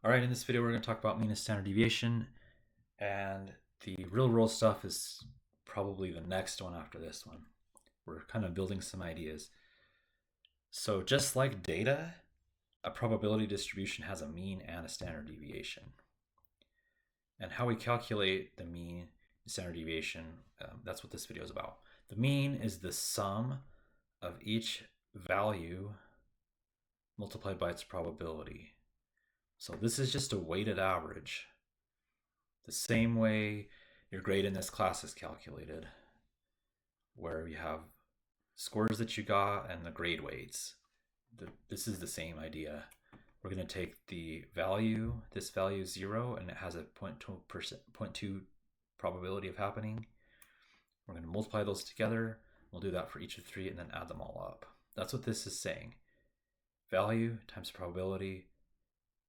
All right, in this video, we're going to talk about mean and standard deviation, and the real world stuff is probably the next one after this one. We're kind of building some ideas. So just like data, a probability distribution has a mean and a standard deviation. And how we calculate the mean and standard deviation, that's what this video is about. The mean is the sum of each value multiplied by its probability. So this is just a weighted average. The same way your grade in this class is calculated, where you have scores that you got and the grade weights. This is the same idea. We're going to take the value, this value is 0, and it has a 0.2 probability of happening. We're going to multiply those together. We'll do that for each of 3 and then add them all up. That's what this is saying. Value times probability,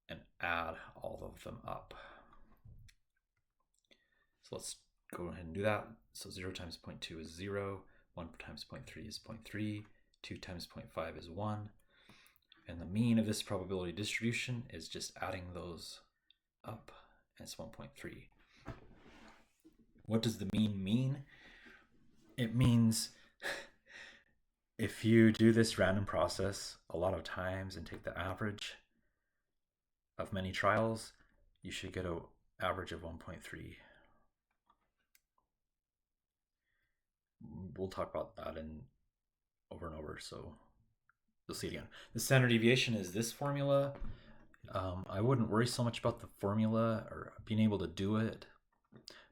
and add all of them up. So let's go ahead and do that. So 0 times 0.2 is 0, 1 times 0.3 is 0.3, 2 times 0.5 is 1, and the mean of this probability distribution is just adding those up, and it's 1.3. What does the mean mean? It means if you do this random process a lot of times and take the average of many trials, you should get an average of 1.3. We'll talk about that over and over, so you'll see it again. The standard deviation is this formula. I wouldn't worry so much about the formula or being able to do it,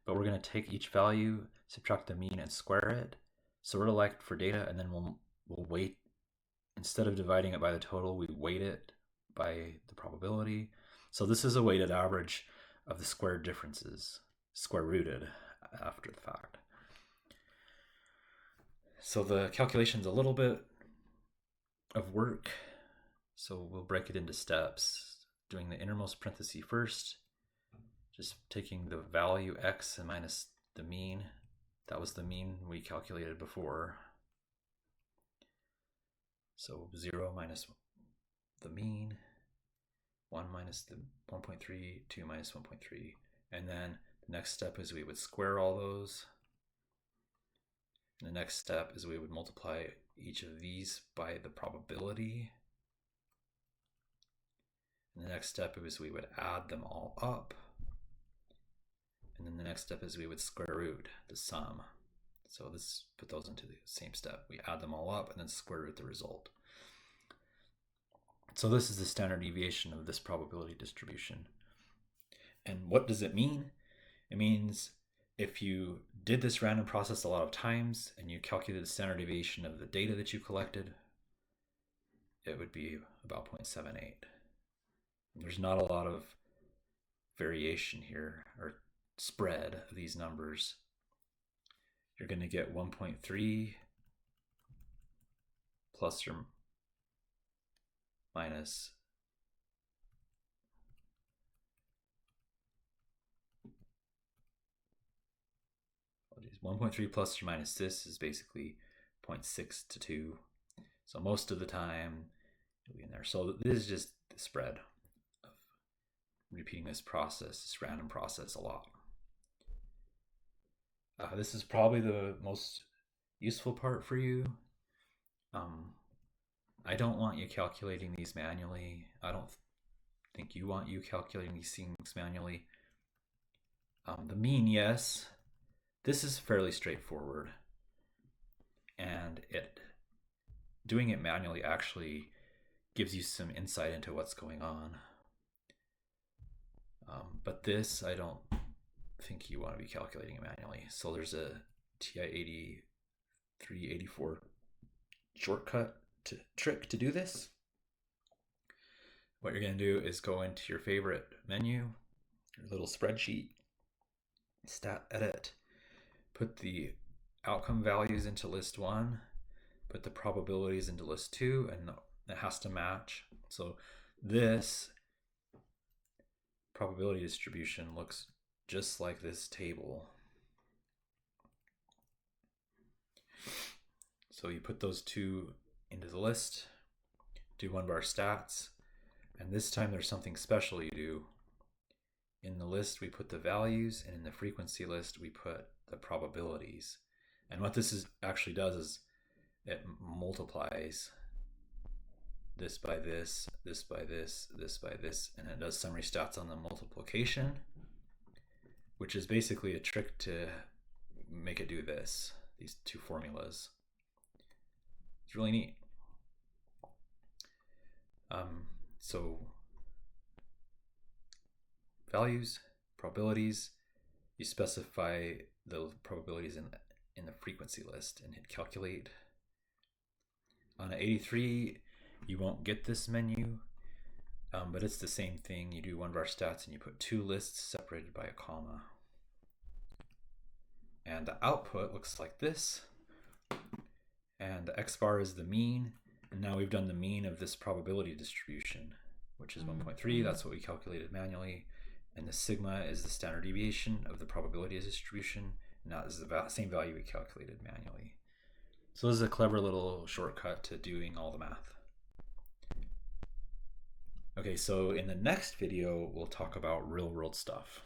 but we're going to take each value, subtract the mean, and square it, sort of like for data, and then we'll weight. Instead of dividing it by the total, we weight it by the probability. So this is a weighted average of the squared differences, square rooted after the fact. So the calculation's a little bit of work, so we'll break it into steps. Doing the innermost parenthesis first, just taking the value x and minus the mean. That was the mean we calculated before. So 0 minus the mean, 1 minus the 1.3, 2 minus 1.3. And then the next step is we would square all those. And the next step is we would multiply each of these by the probability. And the next step is we would add them all up. And then the next step is we would square root the sum. So let's put those into the same step. We add them all up and then square root the result. So this is the standard deviation of this probability distribution. And what does it mean? It means if you did this random process a lot of times and you calculated the standard deviation of the data that you collected, it would be about 0.78. There's not a lot of variation here or spread of these numbers. You're going to get 1.3 plus or minus 1.3 plus or minus this is basically 0.6 to 2. So most of the time it'll be in there. So this is just the spread of repeating this process, this random process a lot. This is probably the most useful part for you. I don't want you calculating these manually. I don't think you want you calculating these things manually. The mean, yes. This is fairly straightforward, and doing it manually actually gives you some insight into what's going on. But this, I don't think you want to be calculating it manually. So there's a TI-83, 84 shortcut trick to do this. What you're going to do is go into your favorite menu, your little spreadsheet, stat edit, put the outcome values into list 1, put the probabilities into list 2, and it has to match. So this probability distribution looks just like this table. So you put those two into the list, do one bar stats, and this time there's something special you do. in the list we put the values, and in the frequency list we put the probabilities. And what this actually does is it multiplies this by this, this by this, this by this, and it does summary stats on the multiplication, which is basically a trick to make it do this, these two formulas. It's really neat. So values, probabilities, you specify the probabilities in the frequency list and hit calculate. On an 83, you won't get this menu, but it's the same thing. You do one var stats and you put two lists separated by a comma. And the output looks like this. And the X bar is the mean. And now we've done the mean of this probability distribution, which is 1.3. That's what we calculated manually. And the sigma is the standard deviation of the probability distribution. And that is the same value we calculated manually. So this is a clever little shortcut to doing all the math. Okay, so in the next video, we'll talk about real world stuff.